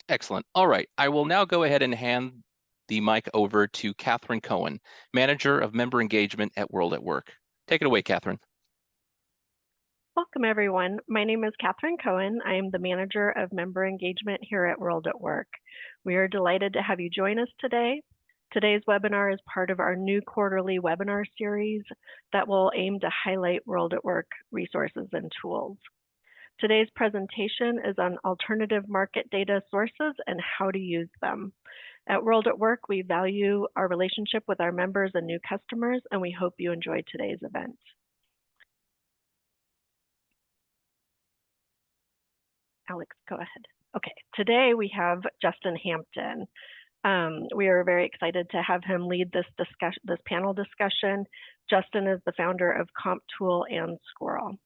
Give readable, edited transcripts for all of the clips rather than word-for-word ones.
Excellent. All right. I will now go ahead and hand the mic over to Catherine Cohen, Manager of Member Engagement at World at Work. Take it away, Catherine. Welcome, everyone. My name is Catherine Cohen. I am the Manager of Member Engagement here at World at Work. We are delighted to have you join us today. Today's webinar is part of our new quarterly webinar series that will aim to highlight World at Work resources and tools. Today's presentation is on alternative market data sources and how to use them. At World at Work, we value our relationship with our members and new customers, and we hope you enjoy today's event. Alex, go ahead. Okay, today we have Justin Hampton. We are very excited to have him lead this panel discussion. Justin is the founder of CompTool and Squirrel.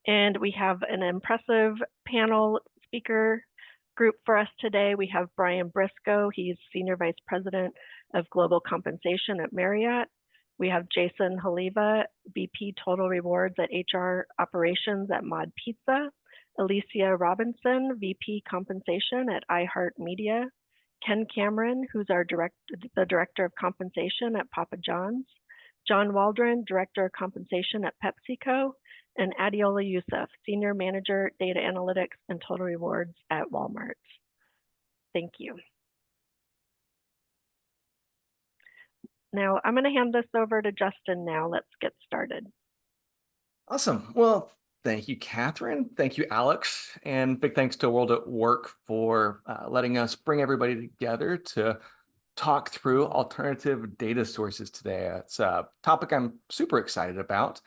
And we have an impressive panel speaker group for us today. We have Brian Briscoe. He's Senior Vice President of Global Compensation at Marriott. We have Jason Haliva, VP Total Rewards at HR Operations at Mod Pizza. Alicia Robinson, VP Compensation at iHeartMedia. Ken Cameron, who's the Director of Compensation at Papa John's. John Waldron, Director of Compensation at PepsiCo. And Adiola Youssef, Senior Manager, Data Analytics and Total Rewards at Walmart. Thank you. Now, I'm going to hand this over to Justin now. Let's get started. Awesome. Well, thank you, Catherine. Thank you, Alex. And big thanks to World at Work for letting us bring everybody together to talk through alternative data sources today. It's a topic I'm super excited about.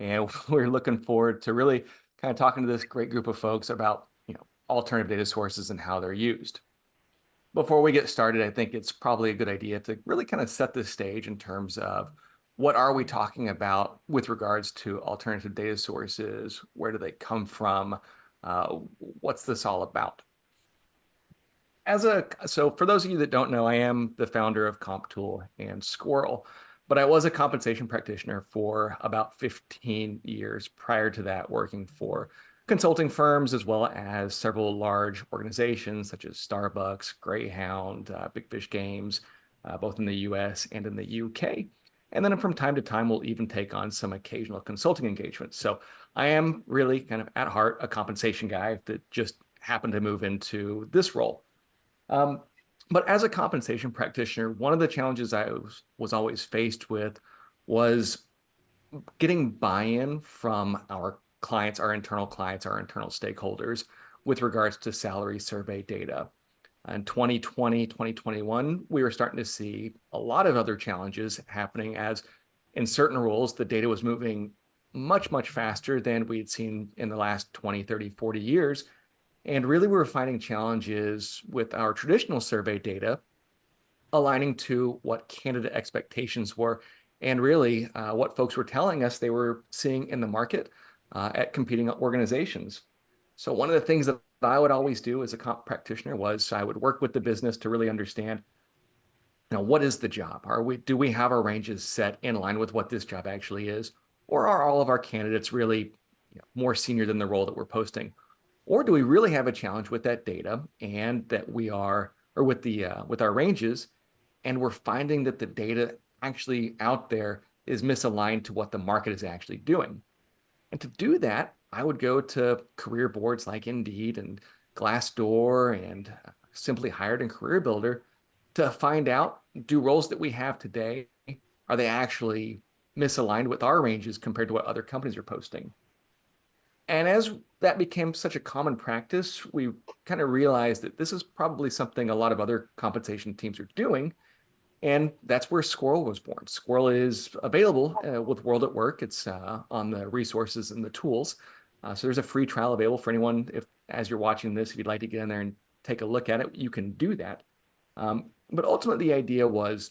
And we're looking forward to really kind of talking to this great group of folks about, alternative data sources and how they're used. Before we get started, I think it's probably a good idea to really kind of set the stage in terms of what are we talking about with regards to alternative data sources? Where do they come from? What's this all about? So for those of you that don't know, I am the founder of CompTool and Squirrel, but I was a compensation practitioner for about 15 years prior to that, working for consulting firms as well as several large organizations such as Starbucks, Greyhound, Big Fish Games, both in the US and in the UK. And then from time to time, we'll even take on some occasional consulting engagements. So I am really kind of at heart a compensation guy that just happened to move into this role. But as a compensation practitioner, one of the challenges I was always faced with was getting buy-in from our clients, our internal stakeholders with regards to salary survey data. In 2020, 2021, we were starting to see a lot of other challenges happening as in certain roles, the data was moving much, much faster than we'd seen in the last 20, 30, 40 years. And really, we were finding challenges with our traditional survey data aligning to what candidate expectations were and really what folks were telling us they were seeing in the market at competing organizations. So one of the things that I would always do as a comp practitioner was I would work with the business to really understand, what is the job? Do we have our ranges set in line with what this job actually is? Or are all of our candidates really more senior than the role that we're posting? Or do we really have a challenge with that data and that we are, or with our ranges, and we're finding that the data actually out there is misaligned to what the market is actually doing? And to do that, I would go to career boards like Indeed and Glassdoor and Simply Hired and Career Builder to find out, do roles that we have today, are they actually misaligned with our ranges compared to what other companies are posting? And as that became such a common practice, we kind of realized that this is probably something a lot of other compensation teams are doing. And that's where Squirrel was born. Squirrel is available with World at Work. It's on the resources and the tools. So there's a free trial available for anyone. As you're watching this, if you'd like to get in there and take a look at it, you can do that. But ultimately, the idea was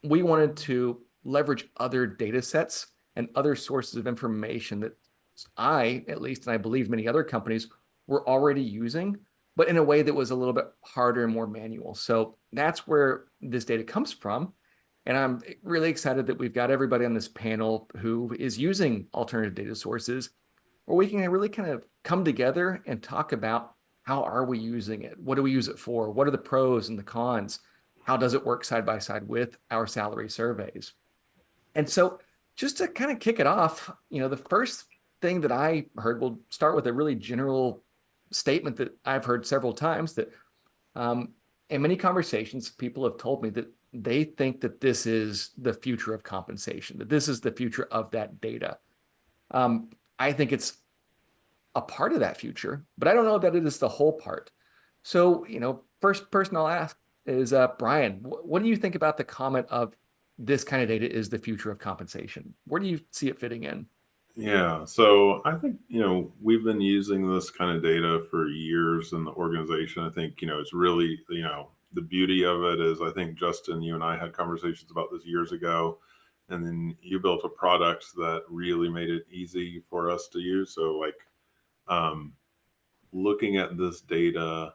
we wanted to leverage other data sets and other sources of information that at least, and I believe many other companies were already using, but in a way that was a little bit harder and more manual. So that's where this data comes from. And I'm really excited that we've got everybody on this panel who is using alternative data sources where we can really kind of come together and talk about how are we using it? What do we use it for? What are the pros and the cons? How does it work side by side with our salary surveys? And so just to kind of kick it off, the first thing that I heard, we'll start with a really general statement that I've heard several times, that in many conversations, people have told me that they think that this is the future of compensation, that this is the future of that data. I think it's a part of that future, but I don't know that it is the whole part. So, first person I'll ask is Brian. What do you think about the comment of this kind of data is the future of compensation? Where do you see it fitting in? Yeah, so I think, we've been using this kind of data for years in the organization. I think, it's really, the beauty of it is, I think, Justin, you and I had conversations about this years ago, and then you built a product that really made it easy for us to use. So like, looking at this data,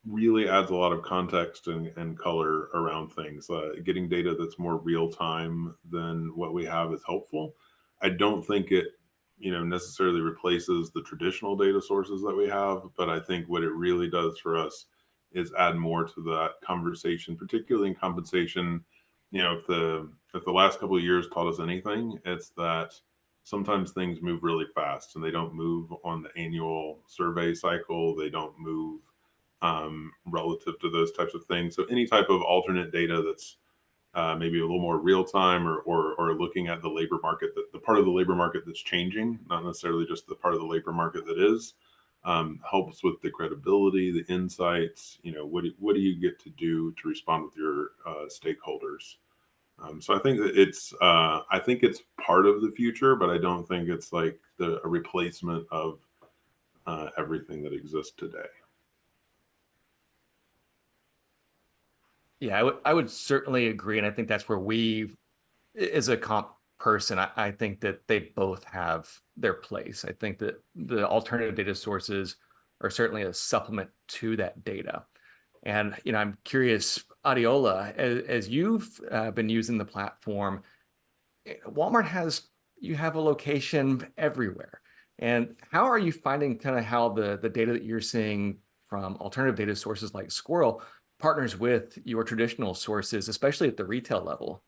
really adds a lot of context and color around things. Getting data that's more real time than what we have is helpful. I don't think it, necessarily replaces the traditional data sources that we have, but I think what it really does for us is add more to that conversation, particularly in compensation. If the last couple of years taught us anything, it's that sometimes things move really fast and they don't move on the annual survey cycle. They don't move relative to those types of things. So any type of alternate data that's maybe a little more real time, or looking at the labor market, the part of the labor market that's changing, not necessarily just the part of the labor market that is, helps with the credibility, the insights. What do you get to do to respond with your stakeholders? So I think that it's part of the future, but I don't think it's like a replacement of everything that exists today. Yeah, I would certainly agree. And I think that's where as a comp person, I think that they both have their place. I think that the alternative data sources are certainly a supplement to that data. And, I'm curious, Adiola, as you've been using the platform, Walmart you have a location everywhere. And how are you finding kind of how the data that you're seeing from alternative data sources like Squirrel partners with your traditional sources, especially at the retail level?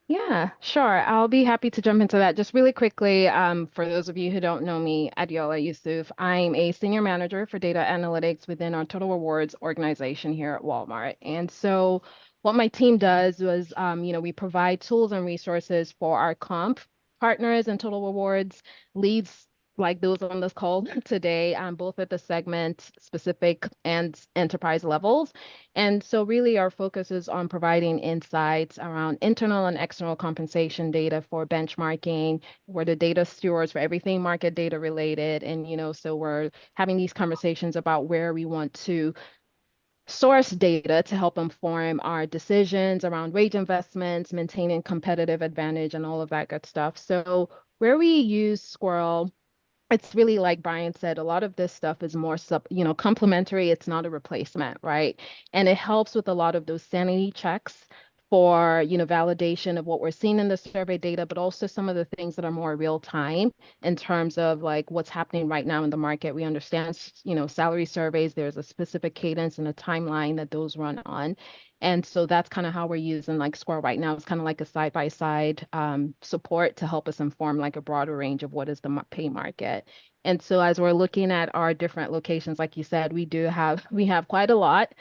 Yeah, sure. I'll be happy to jump into that. Just really quickly, for those of you who don't know me, Adiola Yusuf, I'm a senior manager for data analytics within our Total Rewards organization here at Walmart. And so what my team does was, we provide tools and resources for our comp partners and Total Rewards leads like those on this call today, both at the segment specific and enterprise levels. And so really our focus is on providing insights around internal and external compensation data for benchmarking. We're the data stewards for everything market data related. And, so we're having these conversations about where we want to source data to help inform our decisions around wage investments, maintaining competitive advantage, and all of that good stuff. So where we use Squirrel, it's really like Brian said, a lot of this stuff is more complementary. It's not a replacement, right? And it helps with a lot of those sanity checks for, validation of what we're seeing in the survey data, but also some of the things that are more real time in terms of like what's happening right now in the market. We understand, salary surveys, there's a specific cadence and a timeline that those run on. And so that's kind of how we're using like Squirrel right now. It's kind of like a side-by-side support to help us inform like a broader range of what is the pay market. And so as we're looking at our different locations, like you said, we have quite a lot.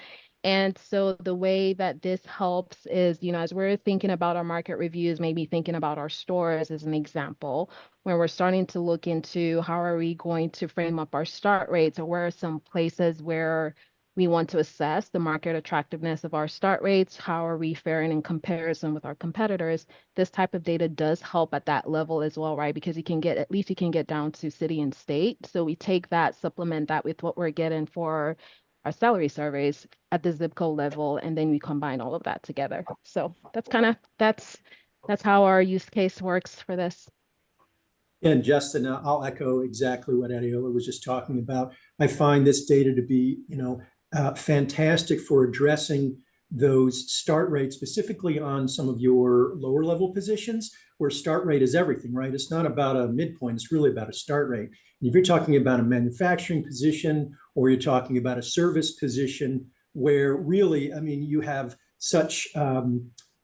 And so the way that this helps is, as we're thinking about our market reviews, maybe thinking about our stores as an example, where we're starting to look into how are we going to frame up our start rates, or where are some places where we want to assess the market attractiveness of our start rates. How are we faring in comparison with our competitors? This type of data does help at that level as well, right? Because you can get down to city and state. So we take that, supplement that with what we're getting for our salary surveys at the zip code level, and then we combine all of that together. So that's how our use case works for this. And Justin, I'll echo exactly what Adiola was just talking about. I find this data to be, fantastic for addressing those start rates, specifically on some of your lower level positions where start rate is everything, right? It's not about a midpoint, it's really about a start rate. And if you're talking about a manufacturing position, or you're talking about a service position where really, I mean, you have such,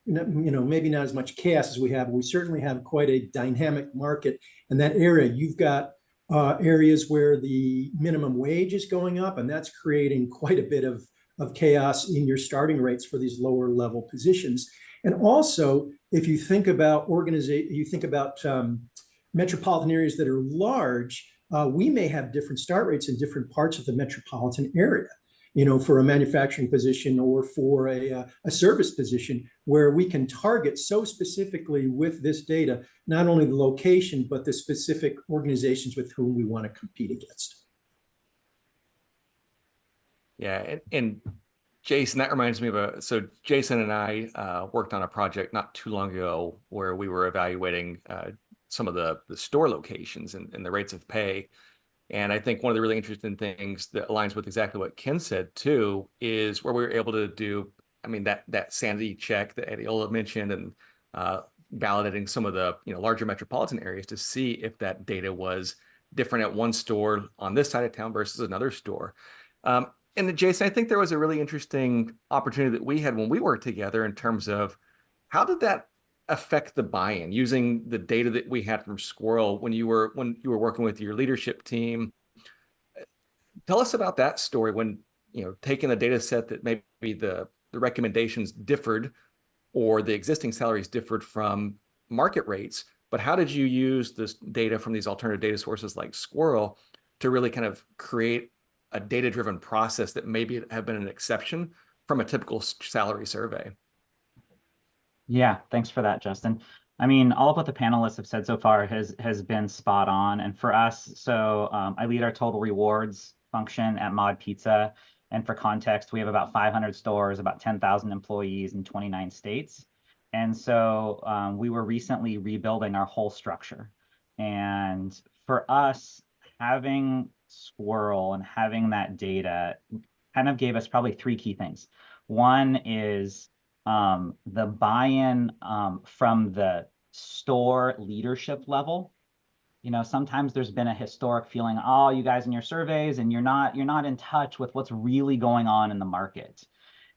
maybe not as much chaos as we have, but we certainly have quite a dynamic market in that area. You've got areas where the minimum wage is going up, and that's creating quite a bit of chaos in your starting rates for these lower level positions. And also, if you think about metropolitan areas that are large, we may have different start rates in different parts of the metropolitan area, for a manufacturing position or for a service position, where we can target so specifically with this data, not only the location, but the specific organizations with whom we want to compete against. Yeah, and Jason, that reminds me of so Jason and I worked on a project not too long ago where we were evaluating some of the store locations and the rates of pay. And I think one of the really interesting things that aligns with exactly what Ken said too is where we were able to do, I mean, that sanity check that Adeola mentioned, and validating some of the larger metropolitan areas to see if that data was different at one store on this side of town versus another store. And Jason, I think there was a really interesting opportunity that we had when we worked together in terms of how did that affect the buy-in using the data that we had from Squirrel when you were working with your leadership team. Tell us about that story when taking a data set that maybe the recommendations differed or the existing salaries differed from market rates, but how did you use this data from these alternative data sources like Squirrel to really kind of create a data-driven process that maybe have been an exception from a typical salary survey? Yeah, thanks for that, Justin. I mean, all of what the panelists have said so far has been spot on. And for us, so I lead our total rewards function at Mod Pizza. And for context, we have about 500 stores, about 10,000 employees in 29 states. And so we were recently rebuilding our whole structure. And for us, having Squirrel and having that data kind of gave us probably three key things. One is the buy-in from the store leadership level. Sometimes there's been a historic feeling, oh, you guys in your surveys, and you're not in touch with what's really going on in the market.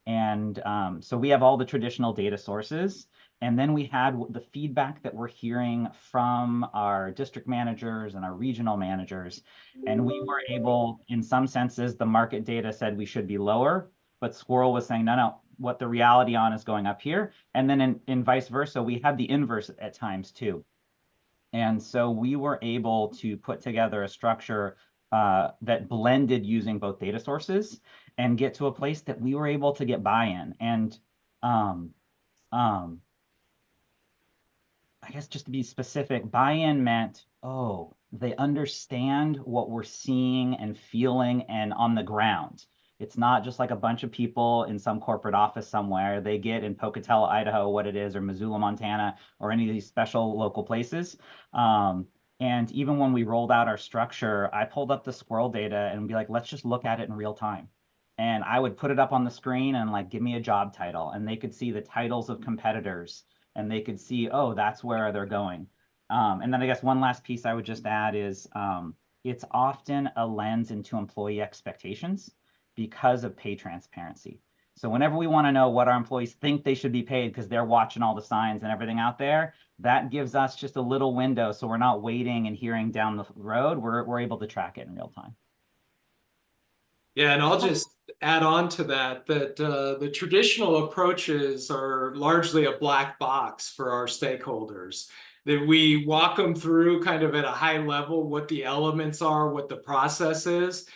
And so we have all the traditional data sources. And then we had the feedback that we're hearing from our district managers and our regional managers. And we were able, in some senses, the market data said we should be lower, but Squirrel was saying, no, what the reality on is going up here. And then in vice versa, we had the inverse at times too. And so we were able to put together a structure that blended using both data sources and get to a place that we were able to get buy-in. And I guess just to be specific, buy-in meant, oh, they understand what we're seeing and feeling and on the ground. It's not just like a bunch of people in some corporate office somewhere. They get in Pocatello, Idaho, what it is, or Missoula, Montana, or any of these special local places. And even when we rolled out our structure, I pulled up the Squirrel data and be like, let's just look at it in real time. And I would put it up on the screen and like, give me a job title. And they could see the titles of competitors. And they could see, oh, that's where they're going. And then I guess one last piece I would just add is it's often a lens into employee expectations because of pay transparency. So whenever we want to know what our employees think they should be paid because they're watching all the signs and everything out there, that gives us just a little window. So we're not waiting and hearing down the road. We're able to track it in real time. Yeah, and I'll just add on to that the traditional approaches are largely a black box for our stakeholders. That we walk them through kind of at a high level what the elements are, what the process is.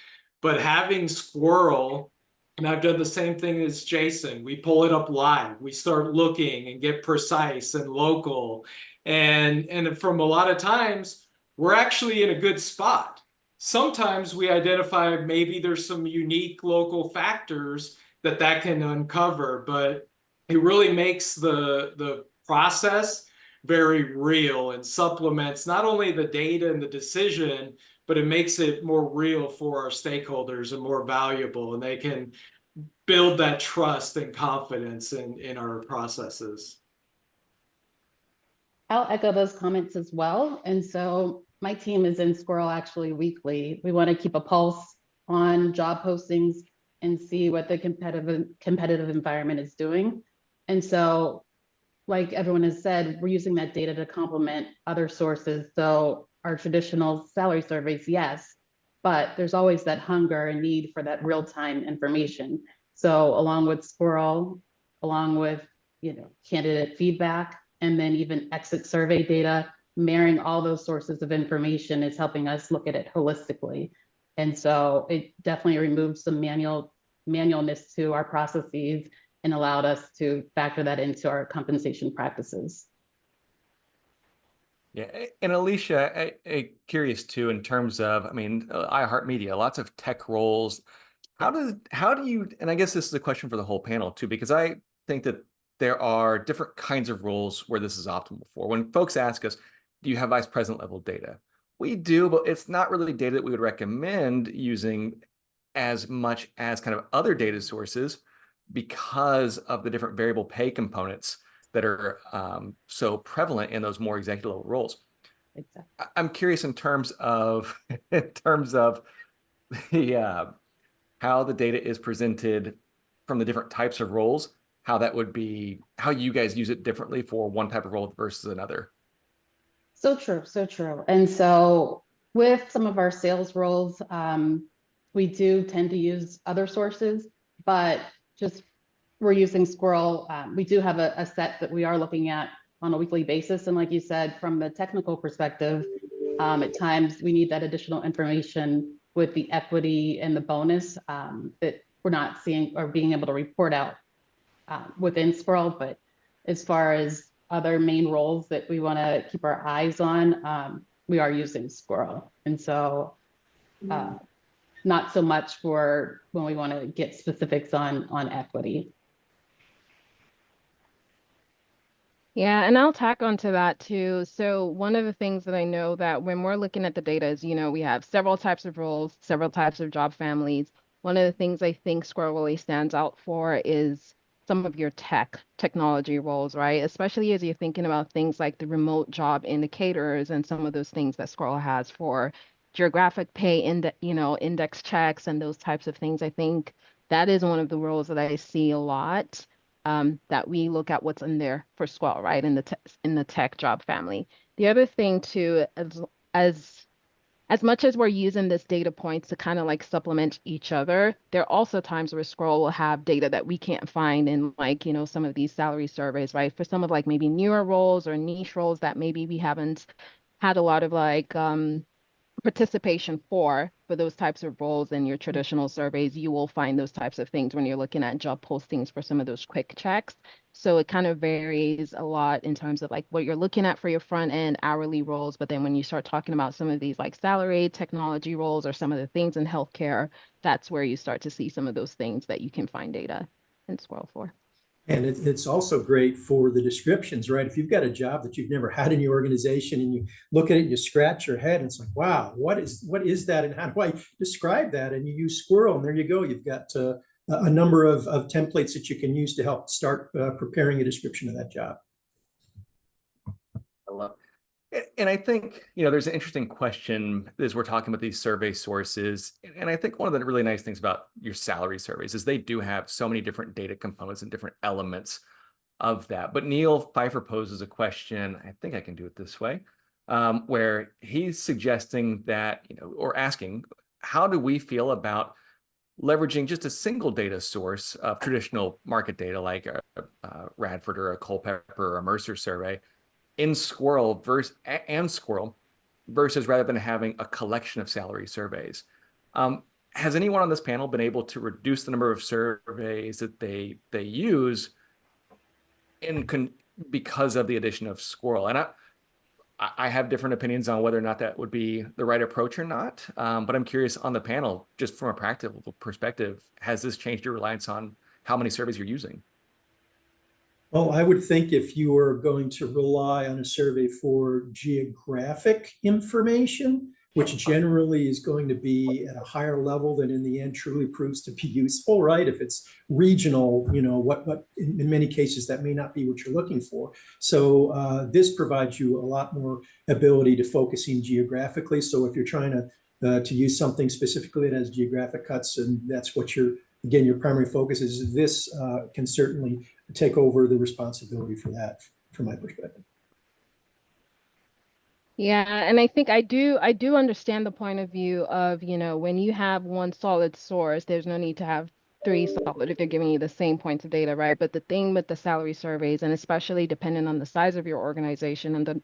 But having Squirrel, and I've done the same thing as Jason, we pull it up live. We start looking and get precise and local. And from a lot of times, we're actually in a good spot. Sometimes we identify maybe there's some unique local factors that can uncover, but it really makes the process very real and supplements not only the data and the decision, but it makes it more real for our stakeholders and more valuable, and they can build that trust and confidence in our processes. I'll echo those comments as well. And so my team is in Squirrel actually weekly. We want to keep a pulse on job postings and see what the competitive environment is doing. And so, like everyone has said, we're using that data to complement other sources. So our traditional salary surveys, yes, but there's always that hunger and need for that real-time information. So along with Squirrel, along with candidate feedback, and then even exit survey data, marrying all those sources of information is helping us look at it holistically. And so it definitely removed some manualness to our processes and allowed us to factor that into our compensation practices. Yeah, and Alicia, I curious too, in terms of, I mean, iHeartMedia, lots of tech roles. How do you, and I guess this is a question for the whole panel too, because I think that there are different kinds of roles where this is optimal for. When folks ask us, do you have vice president level data? We do, but it's not really data that we would recommend using as much as kind of other data sources because of the different variable pay components that are so prevalent in those more executive level roles. Exactly. I'm curious in terms of the how the data is presented from the different types of roles, how that would be, how you guys use it differently for one type of role versus another. So true, so true. And so with some of our sales roles, we do tend to use other sources, but just we're using Squirrel. We do have a set that we are looking at on a weekly basis. And like you said, from the technical perspective, at times we need that additional information with the equity and the bonus that we're not seeing or being able to report out within Squirrel. But as far as other main roles that we want to keep our eyes on, we are using Squirrel. And so not so much for when we want to get specifics on equity. Yeah, and I'll tack onto that too. So one of the things that I know that when we're looking at the data is, we have several types of roles, several types of job families. One of the things I think Squirrel really stands out for is some of your technology roles, right? Especially as you're thinking about things like the remote job indicators and some of those things that Squirrel has for geographic pay index checks and those types of things. I think that is one of the roles that I see a lot. That we look at what's in there for Squirrel, right, in the tech job family. The other thing too, as much as we're using this data points to kind of like supplement each other, there are also times where Squirrel will have data that we can't find in some of these salary surveys, right? For some of like maybe newer roles or niche roles that maybe we haven't had a lot of participation for those types of roles in your traditional surveys, you will find those types of things when you're looking at job postings for some of those quick checks. So it kind of varies a lot in terms of like what you're looking at for your front end hourly roles. But then when you start talking about some of these like salary technology roles or some of the things in healthcare, that's where you start to see some of those things that you can find data in Squirrel for. And it's also great for the descriptions, right? If you've got a job that you've never had in your organization and you look at it and you scratch your head and it's like, wow, what is that? And how do I describe that? And you use Squirrel and there you go. You've got a number of templates that you can use to help start preparing a description of that job. I love it. And I think, there's an interesting question as we're talking about these survey sources. And I think one of the really nice things about your salary surveys is they do have so many different data components and different elements of that. But Neil Pfeiffer poses a question, I think I can do it this way, where he's suggesting that, or asking, how do we feel about leveraging just a single data source of traditional market data like a Radford or a Culpeper or a Mercer survey in Squirrel versus rather than having a collection of salary surveys. Has anyone on this panel been able to reduce the number of surveys that they use because of the addition of Squirrel? And I have different opinions on whether or not that would be the right approach or not. But I'm curious on the panel, just from a practical perspective, has this changed your reliance on how many surveys you're using? Well, I would think if you were going to rely on a survey for geographic information, which generally is going to be at a higher level than in the end truly proves to be useful, right? If it's regional, what in many cases that may not be what you're looking for. So this provides you a lot more ability to focus in geographically. So if you're trying to use something specifically that has geographic cuts, and that's what your primary focus is, this can certainly take over the responsibility for that, from my perspective. Yeah, and I think I do understand the point of view of, when you have one solid source, there's no need to have three solid if they're giving you the same points of data, right? But the thing with the salary surveys, and especially depending on the size of your organization and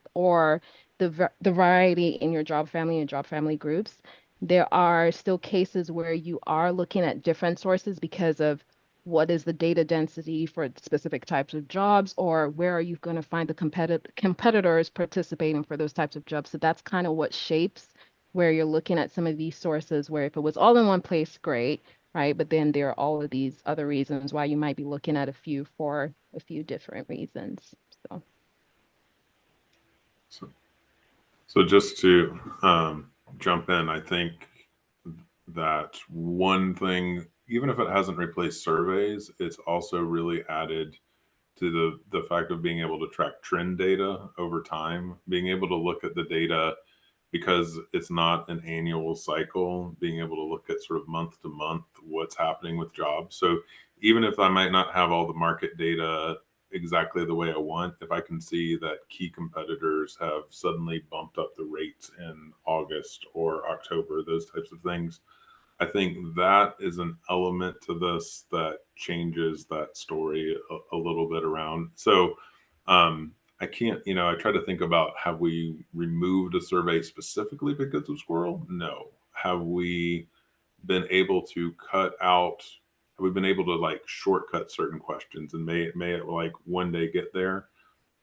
the variety in your job family and job family groups, there are still cases where you are looking at different sources because of what is the data density for specific types of jobs, or where are you going to find the competitors participating for those types of jobs. So that's kind of what shapes where you're looking at some of these sources, where if it was all in one place, great, right? But then there are all of these other reasons why you might be looking at a few for a few different reasons. So just to jump in, I think that one thing, even if it hasn't replaced surveys, it's also really added to the fact of being able to track trend data over time, being able to look at the data because it's not an annual cycle, being able to look at sort of month to month what's happening with jobs. So even if I might not have all the market data exactly the way I want, if I can see that key competitors have suddenly bumped up the rates in August or October, those types of things, I think that is an element to this that changes that story a little bit around. So I can't, I try to think about, have we removed a survey specifically because of Squirrel? No. Have we been able to have we been able to like shortcut certain questions, and may it like one day get there?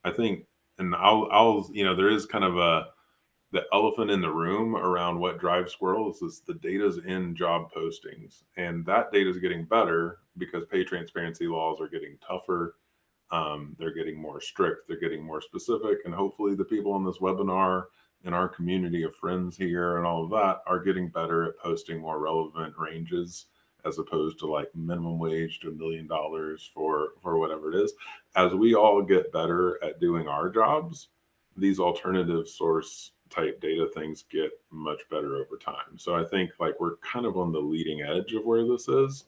I think, and I'll there is kind of the elephant in the room around what drives Squirrel is the data's in job postings, and that data is getting better because pay transparency laws are getting tougher. They're getting more strict, they're getting more specific, and hopefully the people on this webinar and our community of friends here and all of that are getting better at posting more relevant ranges, as opposed to like minimum wage to $1 million for whatever it is. As we all get better at doing our jobs, these alternative source type data things get much better over time. So I think like we're kind of on the leading edge of where this is.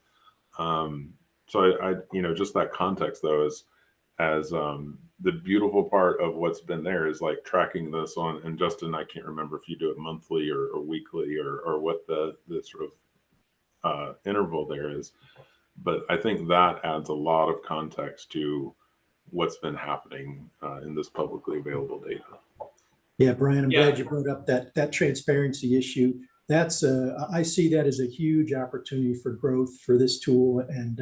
So I just that context though is, as the beautiful part of what's been there is like tracking this on, and Justin, I can't remember if you do it monthly or weekly or what the sort of interval there is, but I think that adds a lot of context to what's been happening in this publicly available data. Yeah, Brian, I'm glad you brought up that transparency issue. That's I see that as a huge opportunity for growth for this tool and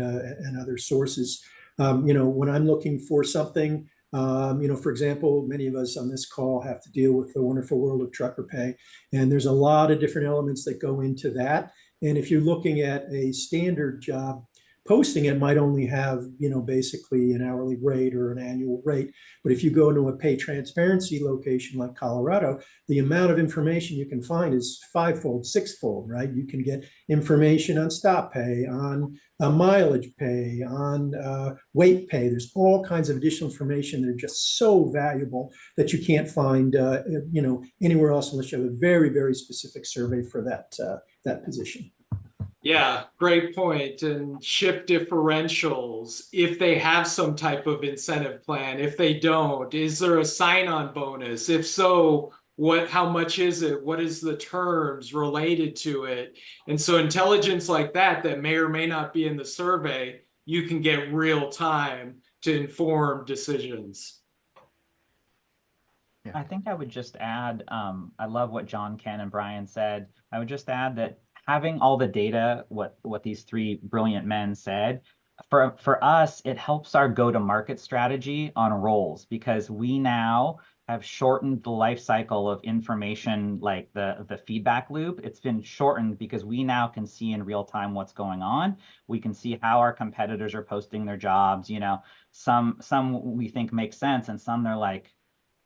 other sources. When I'm looking for something, for example, many of us on this call have to deal with the wonderful world of trucker pay, and there's a lot of different elements that go into that. And if you're looking at a standard job posting, it might only have, basically an hourly rate or an annual rate. But if you go into a pay transparency location like Colorado, the amount of information you can find is fivefold, sixfold, right? You can get information on stop pay, on mileage pay, on weight pay. There's all kinds of additional information that are just so valuable that you can't find, anywhere else unless you have a very, very specific survey for that position. Yeah, great point. And shift differentials, if they have some type of incentive plan, if they don't, is there a sign-on bonus? If so, how much is it? What is the terms related to it? And so intelligence like that may or may not be in the survey, you can get real time to inform decisions. I think I would just add, I love what John, Ken, and Brian said. I would just add that having all the data, what these three brilliant men said, for us, it helps our go-to-market strategy on roles, because we now have shortened the life cycle of information, like the feedback loop. It's been shortened because we now can see in real time what's going on. We can see how our competitors are posting their jobs. Some we think make sense, and some they're like,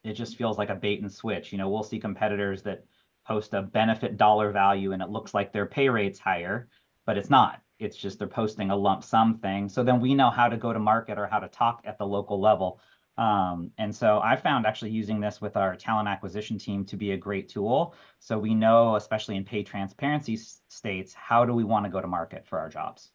it just feels like a bait and switch. We'll see competitors that post a benefit dollar value and it looks like their pay rate's higher, but it's not. It's just they're posting a lump sum thing. So then we know how to go to market or how to talk at the local level. And so I found actually using this with our talent acquisition team to be a great tool. So we know, especially in pay transparency states, how do we want to go to market for our jobs?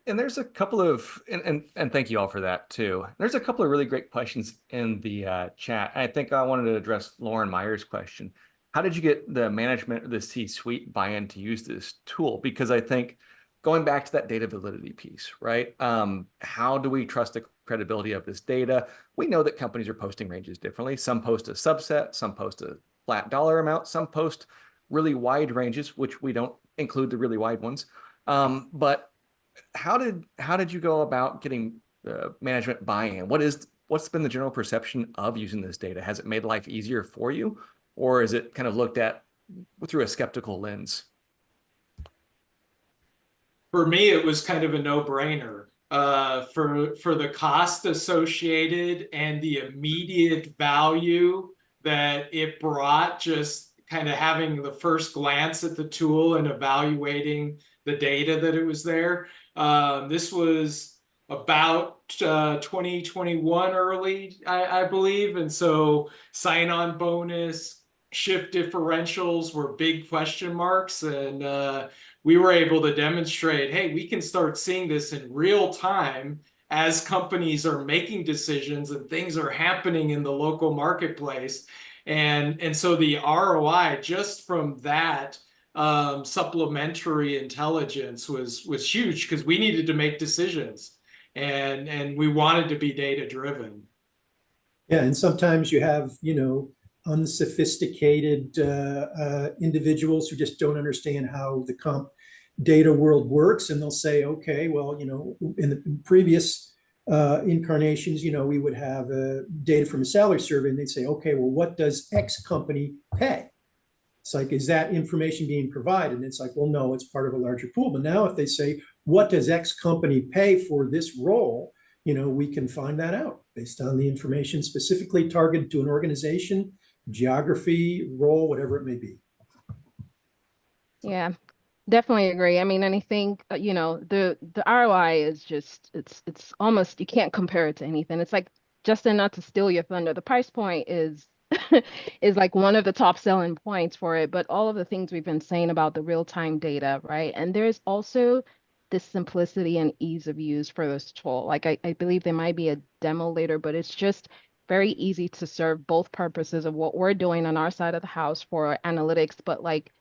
And there's a couple of, and thank you all for that too. There's a couple of really great questions in the chat. I think I wanted to address Lauren Meyer's question. How did you get the management or the C-suite buy-in to use this tool? Because I think going back to that data validity piece, right? How do we trust the credibility of this data? We know that companies are posting ranges differently. Some post a subset, some post a flat dollar amount, some post really wide ranges, which we don't include the really wide ones. But how did you go about getting the management buy-in? What's been the general perception of using this data? Has it made life easier for you, or is it kind of looked at through a skeptical lens? For me, it was kind of a no-brainer. For the cost associated and the immediate value that it brought, just kind of having the first glance at the tool and evaluating the data that it was there. This was about 2021 early, I believe. And so sign-on bonus, shift differentials were big question marks. And we were able to demonstrate, hey, we can start seeing this in real time as companies are making decisions and things are happening in the local marketplace. And so the ROI just from that supplementary intelligence was huge, because we needed to make decisions and we wanted to be data driven. Yeah, and sometimes you have, unsophisticated individuals who just don't understand how the comp data world works, and they'll say, okay, well, in the previous incarnations, we would have data from a salary survey, and they'd say, okay, well, what does X company pay? It's like, is that information being provided? And it's like, well, no, it's part of a larger pool. But now if they say, what does X company pay for this role? We can find that out based on the information specifically targeted to an organization, geography, role, whatever it may be. Yeah, definitely agree. I mean, and I think, the ROI is just, it's almost, you can't compare it to anything. It's like, Justin, not to steal your thunder, the price point is is like one of the top selling points for it, but all of the things we've been saying about the real-time data, right? And there's also the simplicity and ease of use for this tool. Like I believe there might be a demo later, but it's just very easy to serve both purposes of what we're doing on our side of the house for analytics, but like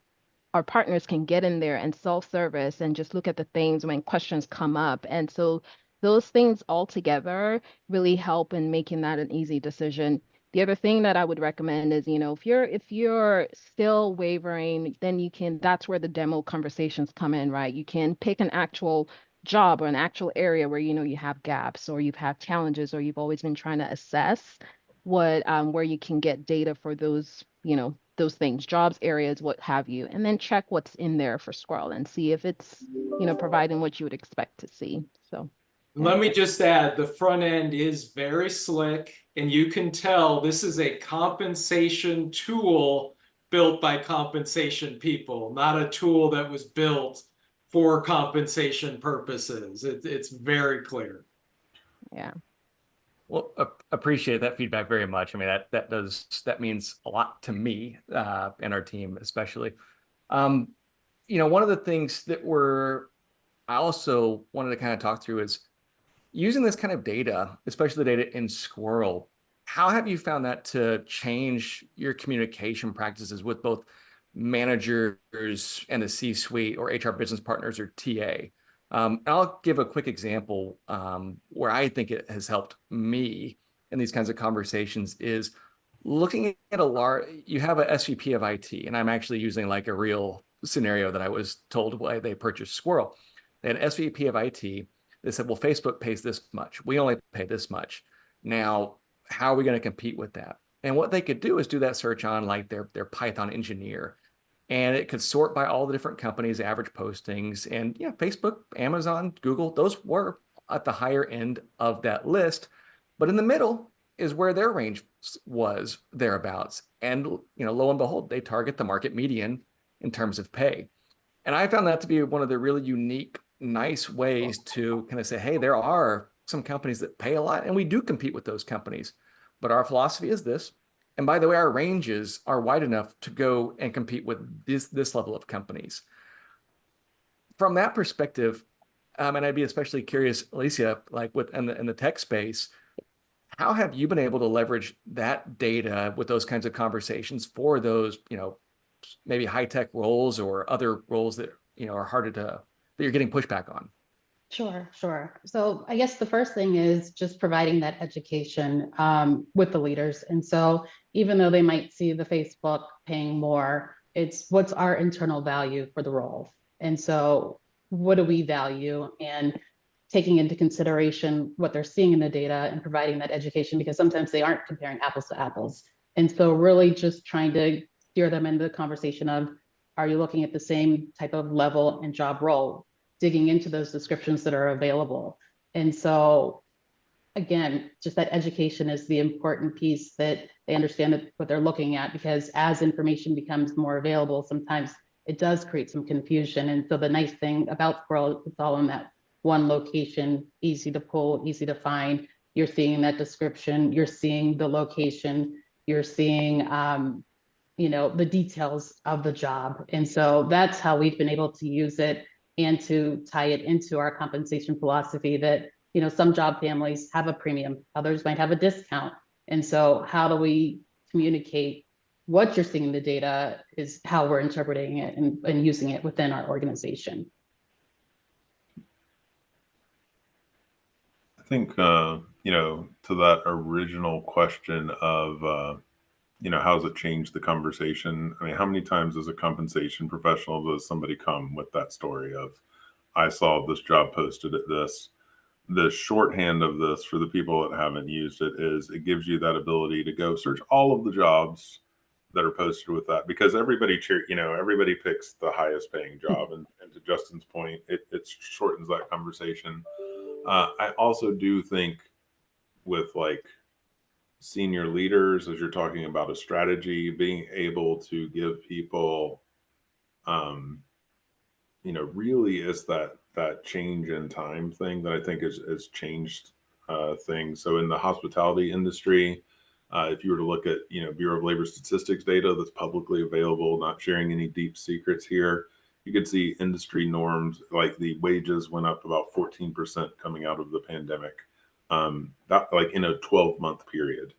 our partners can get in there and self-service and just look at the things when questions come up. And so those things all together really help in making that an easy decision. The other thing that I would recommend is, if you're still wavering, then that's where the demo conversations come in, right? You can pick an actual job or an actual area where, you have gaps or you've had challenges or you've always been trying to assess where you can get data for those, those things, jobs, areas, what have you, and then check what's in there for Squirrel and see if it's, providing what you would expect to see. So. Let me just add, the front end is very slick, and you can tell this is a compensation tool built by compensation people, not a tool that was built for compensation purposes. It's very clear. Yeah. Well, appreciate that feedback very much. I mean, that means a lot to me and our team, especially. One of the things that I also wanted to kind of talk through is using this kind of data, especially the data in Squirrel. How have you found that to change your communication practices with both managers and the C-suite or HR business partners or TA? I'll give a quick example where I think it has helped me in these kinds of conversations is looking at you have a SVP of IT, and I'm actually using like a real scenario that I was told why they purchased Squirrel. They had an SVP of IT. They said, well, Facebook pays this much. We only pay this much. Now, how are we going to compete with that? And what they could do is do that search on like their Python engineer. And it could sort by all the different companies' average postings. And Facebook, Amazon, Google, those were at the higher end of that list. But in the middle, is where their range was thereabouts. And, lo and behold, they target the market median in terms of pay. And I found that to be one of the really unique, nice ways to kind of say, hey, there are some companies that pay a lot, and we do compete with those companies. But our philosophy is this. And by the way, our ranges are wide enough to go and compete with this level of companies. From that perspective, and I'd be especially curious, Alicia, like in the tech space, how have you been able to leverage that data with those kinds of conversations for those, maybe high tech roles or other roles that are harder that you're getting pushback on? Sure. So I guess the first thing is just providing that education with the leaders. And so even though they might see the Facebook paying more, it's what's our internal value for the role. And so what do we value, and taking into consideration what they're seeing in the data and providing that education, because sometimes they aren't comparing apples to apples. And so really just trying to steer them into the conversation of, are you looking at the same type of level and job role, digging into those descriptions that are available. And so again, just that education is the important piece, that they understand what they're looking at, because as information becomes more available, sometimes it does create some confusion. And so the nice thing about Squirrel, it's all in that one location, easy to pull, easy to find. You're seeing that description, you're seeing the location, you're seeing the details of the job. And so that's how we've been able to use it and to tie it into our compensation philosophy, that some job families have a premium, others might have a discount. And so how do we communicate what you're seeing in the data is how we're interpreting it and using it within our organization. I think, to that original question of, how does it change the conversation? I mean, how many times as a compensation professional does somebody come with that story of, I saw this job posted at this? The shorthand of this for the people that haven't used it is it gives you that ability to go search all of the jobs that are posted with that, because everybody picks the highest paying job. And to Justin's point, it shortens that conversation. I also do think with like senior leaders, as you're talking about a strategy, being able to give people, really is that change in time thing that I think has changed things. So in the hospitality industry, if you were to look at, Bureau of Labor Statistics data that's publicly available, not sharing any deep secrets here, you could see industry norms, like the wages went up about 14% coming out of the pandemic, that like in a 12-month period.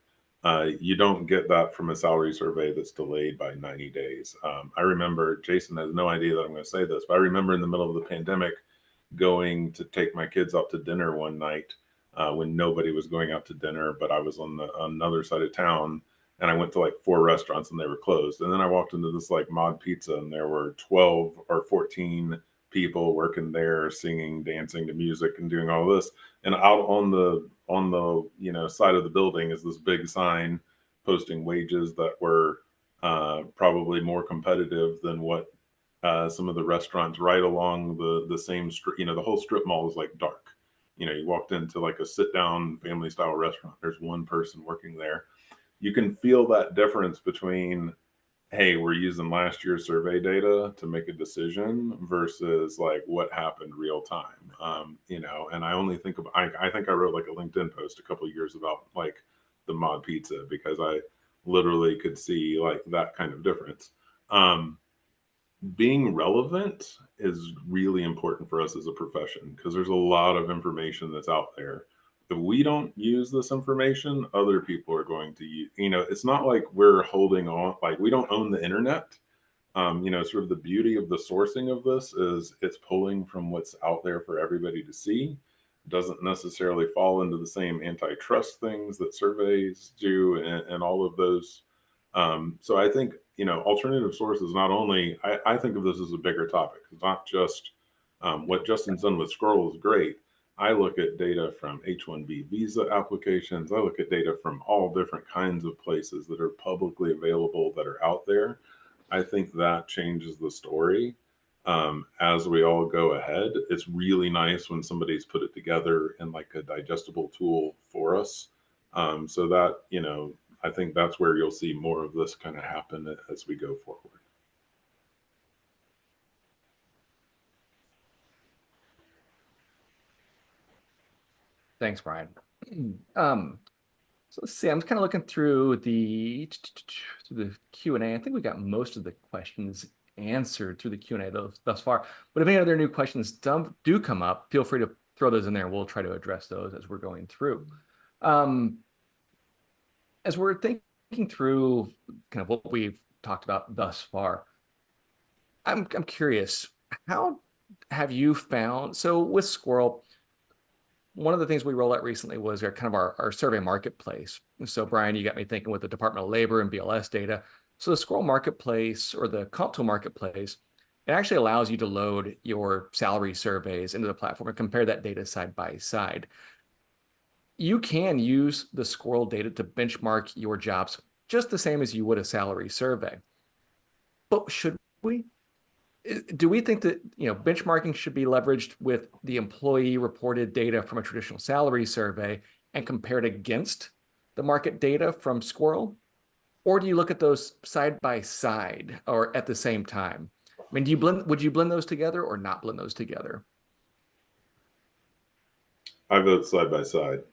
You don't get that from a salary survey that's delayed by 90 days. I remember, Jason has no idea that I'm going to say this, but I remember in the middle of the pandemic going to take my kids out to dinner one night when nobody was going out to dinner, but I was on another side of town, and I went to like 4 restaurants and they were closed. And then I walked into this like Mod Pizza, and there were 12 or 14 people working there, singing, dancing to music and doing all this. And out on the side of the building is this big sign posting wages that were probably more competitive than what some of the restaurants right along the same street. The whole strip mall is like dark. You walked into like a sit down family style restaurant, there's one person working there. You can feel that difference between, hey, we're using last year's survey data to make a decision versus like what happened real time. And I only think of, I think I wrote like a LinkedIn post a couple of years about like the Mod Pizza, because I literally could see like that kind of difference. Being relevant is really important for us as a profession, because there's a lot of information that's out there. If we don't use this information, other people are going to use. It's not like we're holding on, like we don't own the internet. Sort of the beauty of the sourcing of this is it's pulling from what's out there for everybody to see. It doesn't necessarily fall into the same antitrust things that surveys do and all of those. So I think, alternative sources, not only, I think of this as a bigger topic. It's not just what Justin's done with Squirrel is great. I look at data from H-1B visa applications. I look at data from all different kinds of places that are publicly available, that are out there. I think that changes the story as we all go ahead. It's really nice when somebody's put it together in like a digestible tool for us So that, you know, I think that's where you'll see more of this kind of happen as we go forward. Thanks, Brian. So let's see, I'm just kind of looking through the Q&A. I think we got most of the questions answered through the Q&A thus far. But if any other new questions do come up, feel free to throw those in there. We'll try to address those as we're going through. As we're thinking through kind of what we've talked about thus far, I'm curious, how have you found, so with Squirrel, one of the things we rolled out recently was our survey marketplace. So Brian, you got me thinking with the Department of Labor and BLS data. So the Squirrel marketplace, or the CompTool marketplace, it actually allows you to load your salary surveys into the platform and compare that data side by side. You can use the Squirrel data to benchmark your jobs just the same as you would a salary survey. But should we? Do we think that, you know, benchmarking should be leveraged with the employee reported data from a traditional salary survey and compared against the market data from Squirrel? Or do you look at those side by side or at the same time? I mean, would you blend those together or not blend those together? I vote side by side.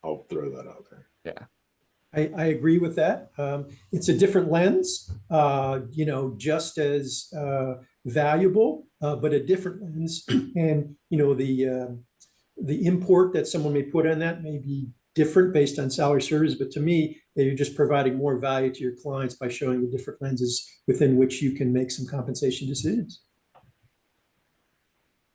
I'll throw that out there. Yeah. I agree with that. It's a different lens, you know, just as valuable, but a different lens. And, you know, the import that someone may put on that may be different based on salary surveys, but to me, you're just providing more value to your clients by showing the different lenses within which you can make some compensation decisions.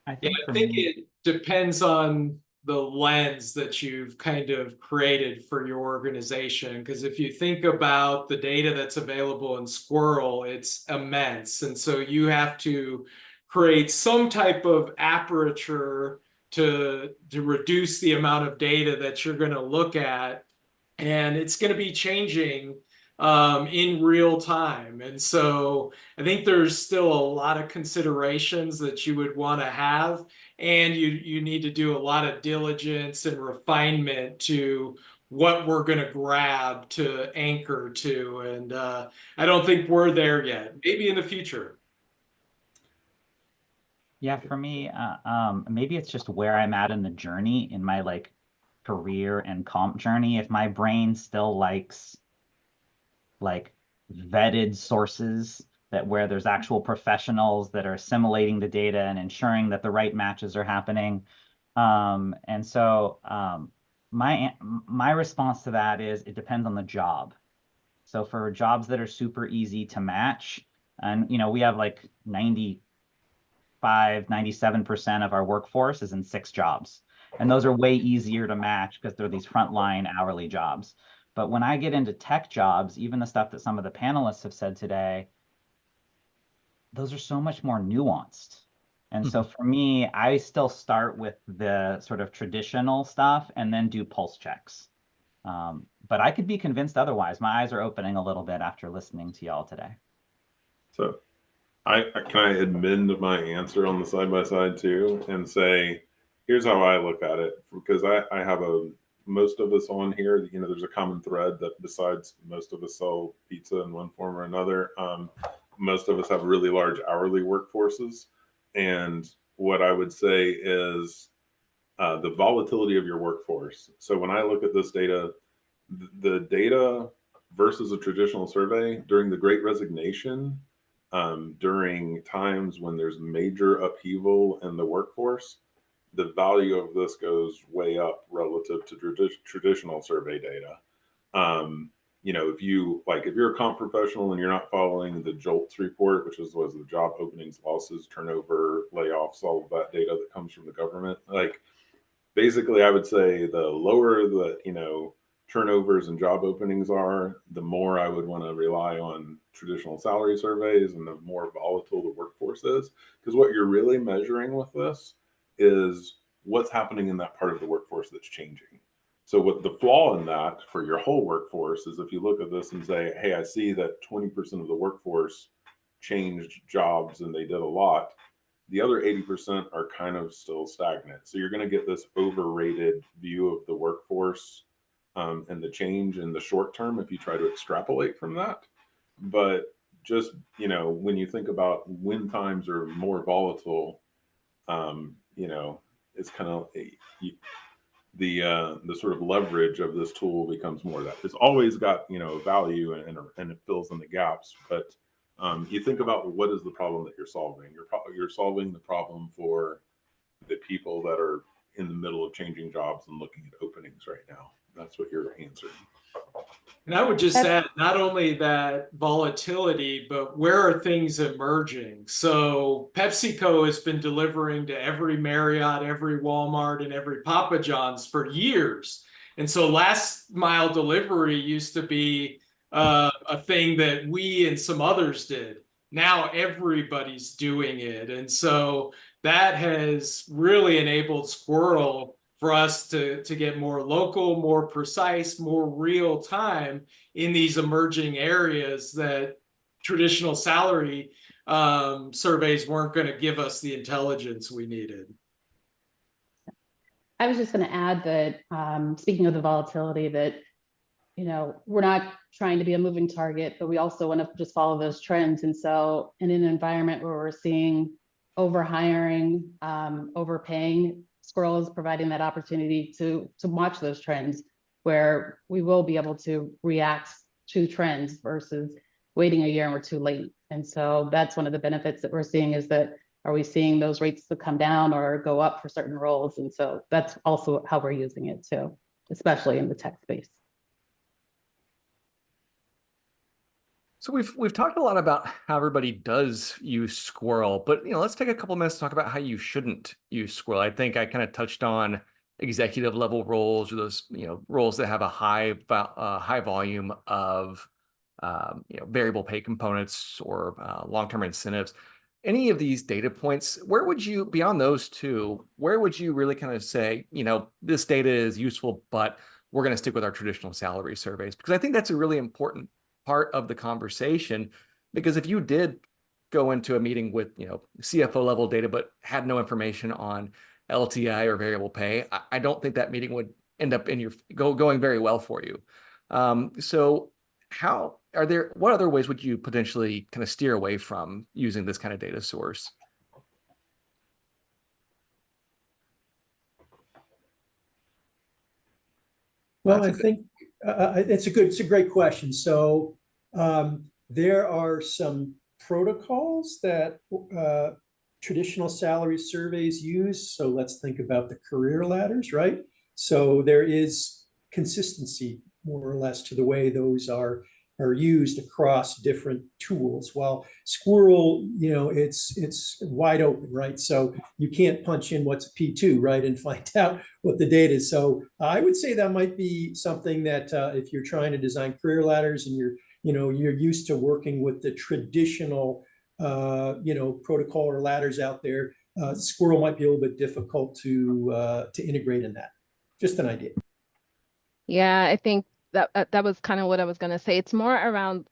I think it depends on the lens that you've kind of created for your organization. Because if you think about the data that's available in Squirrel, it's immense. And so you have to create some type of aperture to reduce the amount of data that you're going to look at. And it's going to be changing in real time. And so I think there's still a lot of considerations that you would want to have. And you need to do a lot of diligence and refinement to what we're going to grab to anchor to. And I don't think we're there yet. Maybe in the future. Yeah, for me, maybe it's just where I'm at in the journey, in my like career and comp journey. If my brain still likes like vetted sources, that where there's actual professionals that are assimilating the data and ensuring that the right matches are happening. And so my response to that is it depends on the job. So for jobs that are super easy to match, and you know, we have like 97% of our workforce is in 6 jobs. And those are way easier to match because they're these frontline hourly jobs. But when I get into tech jobs, even the stuff that some of the panelists have said today, those are so much more nuanced. And so for me, I still start with the sort of traditional stuff and then do pulse checks. But I could be convinced otherwise. My eyes are opening a little bit after listening to y'all today. So can I amend my answer on the side by side too and say, here's how I look at it, because I have most of us on here, you know, there's a common thread that besides most of us sell pizza in one form or another, most of us have really large hourly workforces. And what I would say is the volatility of your workforce. So when I look at this data, the data versus a traditional survey during the Great Resignation, during times when there's major upheaval in the workforce, the value of this goes way up relative to traditional survey data. You know, if you're a comp professional and you're not following the JOLTS report, which was the job openings, losses, turnover, layoffs, all of that data that comes from the government, like basically I would say the lower the, you know, turnovers and job openings are, the more I would want to rely on traditional salary surveys and the more volatile the workforce is. Because what you're really measuring with this is what's happening in that part of the workforce that's changing. So what the flaw in that for your whole workforce is if you look at this and say, hey, I see that 20% of the workforce changed jobs and they did a lot, the other 80% are kind of still stagnant. So you're going to get this overrated view of the workforce and the change in the short term if you try to extrapolate from that. But just, you know, when you think about when times are more volatile, you know, it's kind of the sort of leverage of this tool becomes more of that. It's always got, you know, value and it fills in the gaps. But you think about what is the problem that you're solving. You're solving the problem for the people that are in the middle of changing jobs and looking at openings right now. That's what you're answering. And I would just add not only that volatility, but where are things emerging? So PepsiCo has been delivering to every Marriott, every Walmart, and every Papa John's for years. And so last mile delivery used to be a thing that we and some others did. Now everybody's doing it. And so that has really enabled Squirrel for us to get more local, more precise, more real time in these emerging areas that traditional salary surveys weren't going to give us the intelligence we needed. I was just going to add that, speaking of the volatility, that, you know, we're not trying to be a moving target, but we also want to just follow those trends. And so in an environment where we're seeing overhiring, overpaying, Squirrel is providing that opportunity to watch those trends, where we will be able to react to trends versus waiting a year and we're too late. And so that's one of the benefits that we're seeing, is that, are we seeing those rates to come down or go up for certain roles? And so that's also how we're using it too, especially in the tech space. So we've talked a lot about how everybody does use Squirrel, but, you know, let's take a couple minutes to talk about how you shouldn't use Squirrel. I think I kind of touched on executive level roles, or those, you know, roles that have a high volume of you know, variable pay components or long-term incentives. Any of these data points, where would you, beyond those two, where would you really kind of say, you know, this data is useful, but we're going to stick with our traditional salary surveys? Because I think that's a really important part of the conversation, because if you did go into a meeting with, you know, CFO level data, but had no information on LTI or variable pay, I don't think that meeting would end up in your going very well for you. So what other ways would you potentially kind of steer away from using this kind of data source? Well, I think it's a great question. So there are some protocols that traditional salary surveys use. So let's think about the career ladders, right? So there is consistency, more or less, to the way those are used across different tools. While Squirrel, you know, it's wide open, right? So you can't punch in what's a P2, right, and find out what the data is. So I would say that might be something that if you're trying to design career ladders and you're used to working with the traditional you know, protocol or ladders out there, Squirrel might be a little bit difficult to integrate in that. Just an idea. Yeah, I think that was kind of what I was going to say. It's more around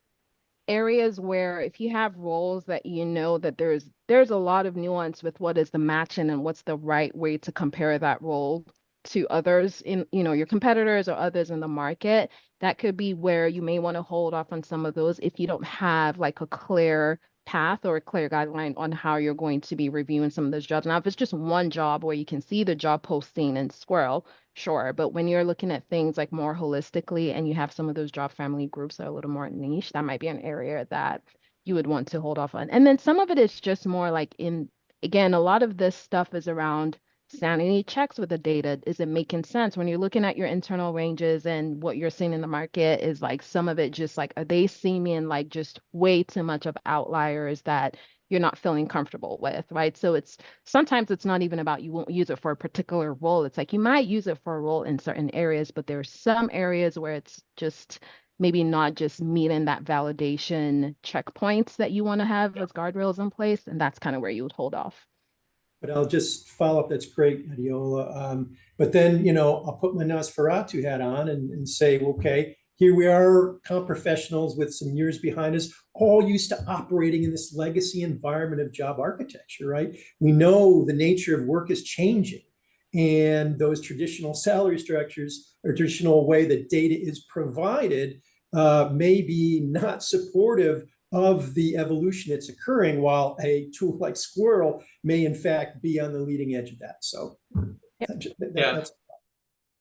areas where if you have roles that you know that there's a lot of nuance with what is the matching and what's the right way to compare that role to others in, you know, your competitors or others in the market, that could be where you may want to hold off on some of those if you don't have like a clear path or a clear guideline on how you're going to be reviewing some of those jobs. Now, if it's just one job where you can see the job posting in Squirrel, sure. But when you're looking at things like more holistically and you have some of those job family groups that are a little more niche, that might be an area that you would want to hold off on. And then some of it is just more like again, a lot of this stuff is around sanity checks with the data. Is it making sense when you're looking at your internal ranges, and what you're seeing in the market is like some of it just like, are they seeming like just way too much of outliers that you're not feeling comfortable with, right? So sometimes it's not even about you won't use it for a particular role. It's like you might use it for a role in certain areas, but there are some areas where it's just maybe not just meeting that validation checkpoints that you want to have as guardrails in place. And that's kind of where you would hold off. But I'll just follow up. That's great, Adiola. But then, you know, I'll put my Nosferatu hat on and say, okay, here we are, comp professionals with some years behind us, all used to operating in this legacy environment of job architecture, right? We know the nature of work is changing. and those traditional salary structures or traditional way that data is provided may be not supportive of the evolution that's occurring, while a tool like Squirrel may in fact be on the leading edge of that. So that's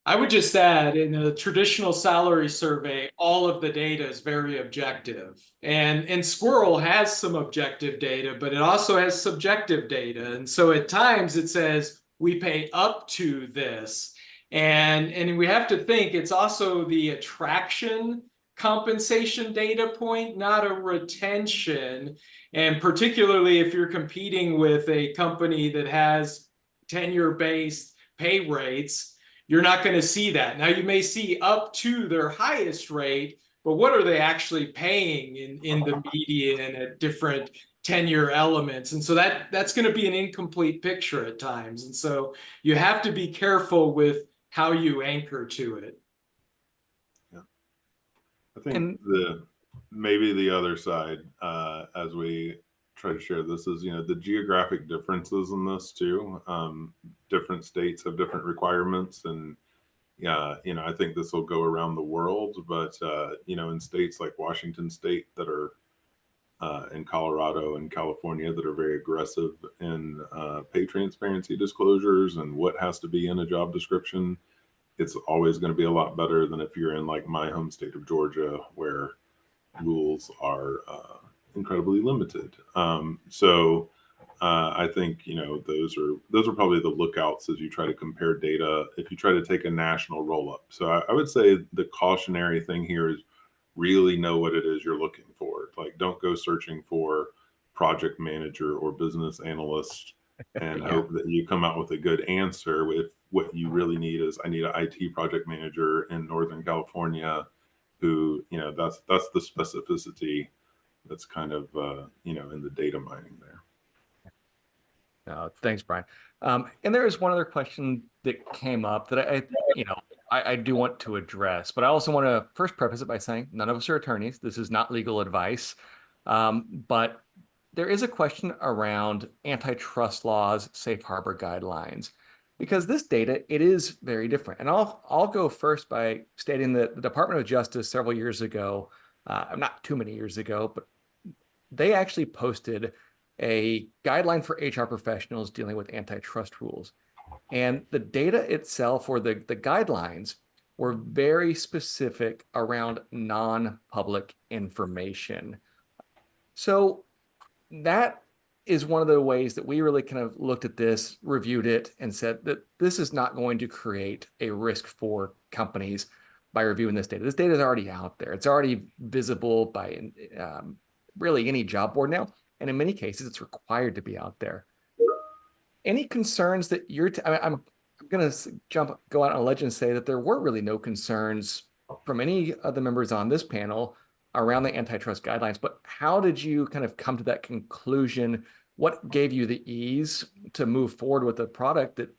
I would just add, in a traditional salary survey, all of the data is very objective. And Squirrel has some objective data, but it also has subjective data. And so at times it says, we pay up to this. And we have to think it's also the attraction compensation data point, not a retention. And particularly if you're competing with a company that has tenure-based pay rates, you're not going to see that. Now, you may see up to their highest rate, but what are they actually paying in the median at different tenure elements? And so that's going to be an incomplete picture at times. And so you have to be careful with how you anchor to it. Yeah, I think maybe the other side, as we try to share this, is the geographic differences in this too. Different states have different requirements, and I think this will go around the world, but in states like Washington State that are in Colorado and California that are very aggressive in pay transparency disclosures and what has to be in a job description, it's always going to be a lot better than if you're in like my home state of Georgia, where rules are incredibly limited. I think those are probably the lookouts as you try to compare data if you try to take a national roll up. So I would say the cautionary thing here is really know what it is you're looking for. Like, don't go searching for project manager or business analyst and hope that you come out with a good answer. If what you really need is, I need an IT project manager in Northern California who, that's the specificity that's kind of, in the data mining there. Thanks, Brian. And there is one other question that came up that I do want to address, but I also want to first preface it by saying none of us are attorneys. This is not legal advice. But there is a question around antitrust laws, safe harbor guidelines, because this data, it is very different. And I'll go first by stating that the Department of Justice several years ago, not too many years ago, but they actually posted a guideline for HR professionals dealing with antitrust rules. And the data itself, or the guidelines, were very specific around non-public information. So that is one of the ways that we really kind of looked at this, reviewed it, and said that this is not going to create a risk for companies by reviewing this data. This data is already out there. It's already visible by really any job board now. And in many cases, it's required to be out there. Any concerns that I'm going to go out on a ledge and say that there were really no concerns from any of the members on this panel around the antitrust guidelines, but how did you kind of come to that conclusion? What gave you the ease to move forward with a product that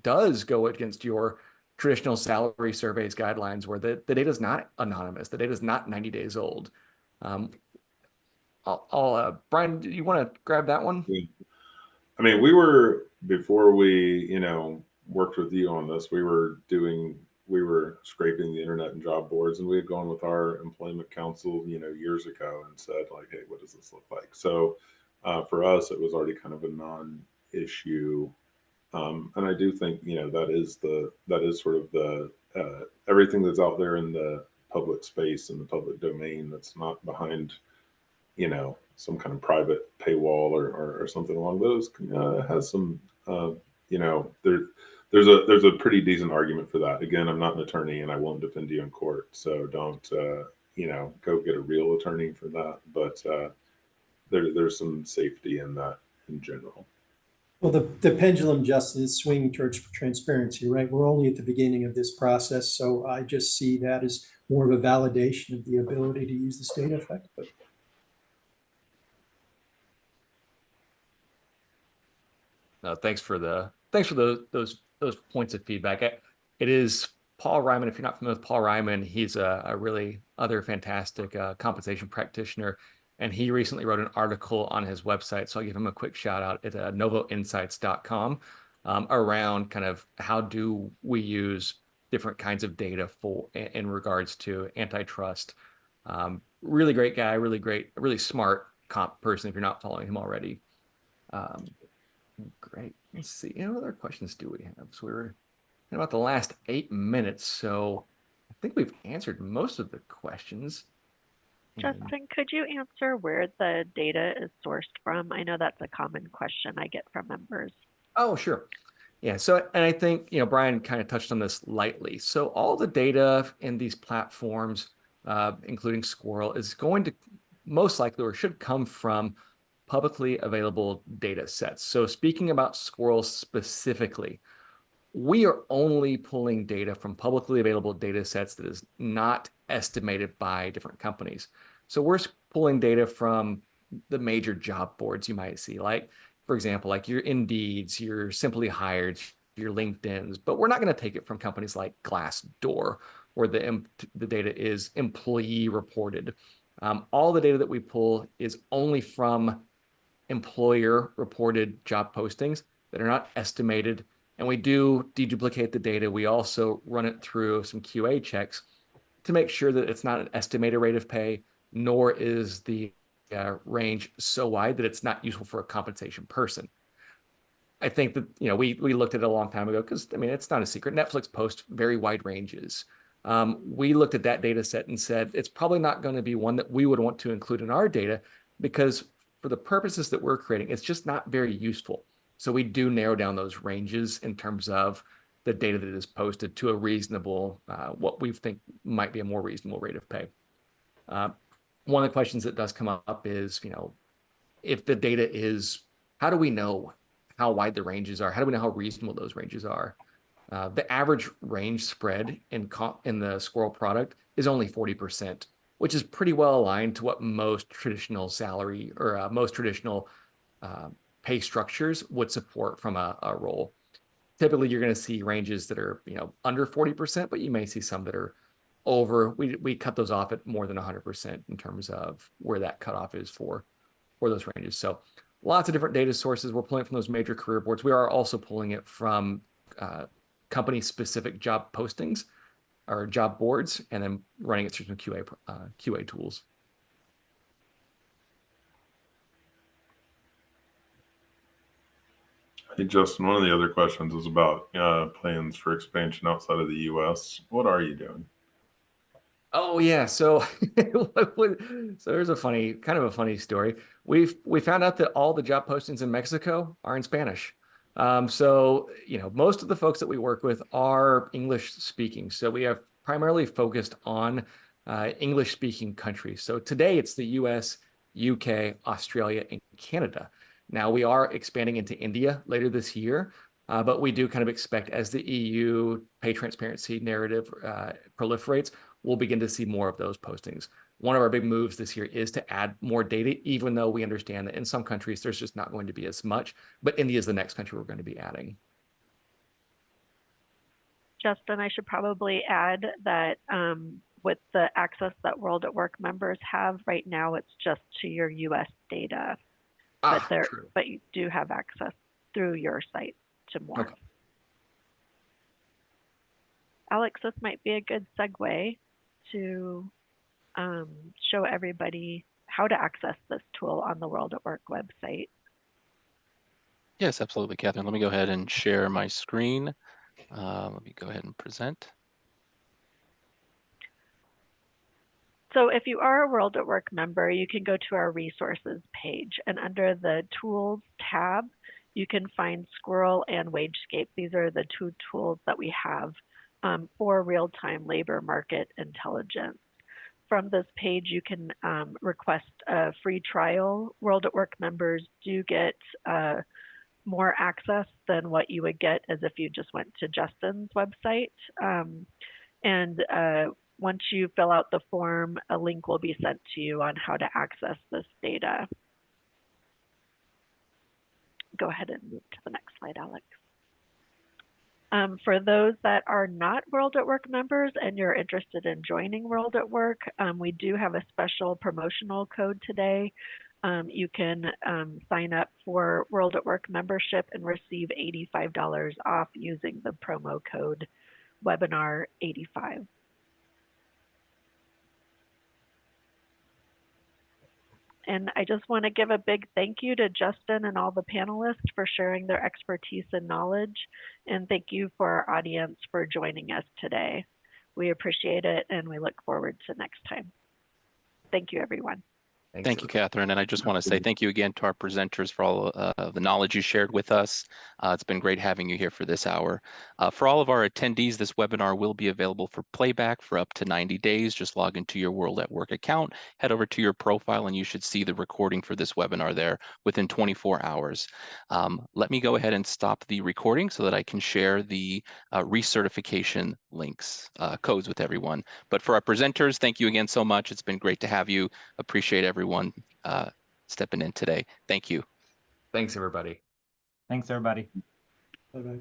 does go against your traditional salary surveys guidelines, where the data is not anonymous, the data is not 90 days old? Brian, do you want to grab that one? I mean, before we, worked with you on this, we were scraping the internet and job boards, and we had gone with our employment counsel, years ago, and said like, hey, what does this look like? So for us, it was already kind of a non-issue. And I do think, that is sort of the, everything that's out there in the public space and the public domain that's not behind, some kind of private paywall or something along those, has some, there's a pretty decent argument for that. Again, I'm not an attorney and I won't defend you in court, so don't, go get a real attorney for that. But there's some safety in that in general. Well, the pendulum, Justin, is swinging towards transparency, right? We're only at the beginning of this process, so I just see that as more of a validation of the ability to use this data effectively. No, thanks for those points of feedback. It is Paul Ryman. If you're not familiar with Paul Ryman, he's a really other fantastic compensation practitioner, and he recently wrote an article on his website. So I'll give him a quick shout out at novoinsights.com. around kind of how do we use different kinds of data for in regards to antitrust. Really great guy, really great, really smart comp person if you're not following him already. Great. Let's see. What other questions do we have? So we're in about the last 8 minutes, so I think we've answered most of the questions. Justin, could you answer where the data is sourced from? I know that's a common question I get from members. Oh, sure. Yeah. So, and I think, Brian kind of touched on this lightly. So all the data in these platforms, including Squirrel, is going to most likely or should come from publicly available data sets. So speaking about Squirrel specifically, we are only pulling data from publicly available data sets that is not estimated by different companies. So we're pulling data from the major job boards you might see, like, for example, like your Indeeds, your Simply Hired, your LinkedIn's, but we're not going to take it from companies like Glassdoor, where the data is employee reported. All the data that we pull is only from employer reported job postings that are not estimated. And we do deduplicate the data. We also run it through some QA checks to make sure that it's not an estimated rate of pay, nor is the range so wide that it's not useful for a compensation person. I think that, we looked at it a long time ago because, it's not a secret. Netflix posts very wide ranges. We looked at that data set and said, it's probably not going to be one that we would want to include in our data because for the purposes that we're creating, it's just not very useful. So we do narrow down those ranges in terms of the data that is posted to a reasonable, what we think might be a more reasonable rate of pay. One of the questions that does come up is, if the data is, how do we know how wide the ranges are? How do we know how reasonable those ranges are? The average range spread in the Squirrel product is only 40%, which is pretty well aligned to what most traditional salary or most traditional pay structures would support from a role. Typically, you're going to see ranges that are under 40%, but you may see some that are over. We cut those off at more than 100% in terms of where that cutoff is for those ranges. So lots of different data sources. We're pulling it from those major career boards. We are also pulling it from company-specific job postings or job boards, and then running it through some QA tools. Hey, Justin, one of the other questions is about plans for expansion outside of the U.S. What are you doing? Oh yeah, so there's a kind of a funny story. We found out that all the job postings in Mexico are in Spanish. So most of the folks that we work with are English speaking. So we have primarily focused on English speaking countries. So today it's the US, UK, Australia, and Canada. Now we are expanding into India later this year, but we do kind of expect as the EU pay transparency narrative proliferates, we'll begin to see more of those postings. One of our big moves this year is to add more data, even though we understand that in some countries, there's just not going to be as much, but India is the next country we're going to be adding. Justin, I should probably add that with the access that World at Work members have right now, it's just to your US data, but you do have access through your site to more. Okay. Alex, this might be a good segue to show everybody how to access this tool on the World at Work website. Yes, absolutely, Catherine. Let me go ahead and share my screen. Let me go ahead and present. So if you are a World at Work member, you can go to our resources page, and under the tools tab, you can find Squirrel and WageScape. These are the two tools that we have for real-time labor market intelligence. From this page, you can request a free trial. World at Work members do get more access than what you would get as if you just went to Justin's website. Once you fill out the form, a link will be sent to you on how to access this data. Go ahead and move to the next slide, Alex. For those that are not World at Work members and you're interested in joining World at Work, we do have a special promotional code today. You can sign up for World at Work membership and receive $85 off using the promo code webinar 85. And I just want to give a big thank you to Justin and all the panelists for sharing their expertise and knowledge. And thank you for our audience for joining us today. We appreciate it and we look forward to next time. Thank you, everyone. Thank you, Catherine. And I just want to say thank you again to our presenters for all the knowledge you shared with us. It's been great having you here for this hour. For all of our attendees, this webinar will be available for playback for up to 90 days. Just log into your World at Work account, head over to your profile, and you should see the recording for this webinar there within 24 hours. Let me go ahead and stop the recording so that I can share the recertification links, codes with everyone. But for our presenters, thank you again so much. It's been great to have you. Appreciate everyone stepping in today. Thank you. Thanks, everybody. Thanks, everybody. Bye-bye.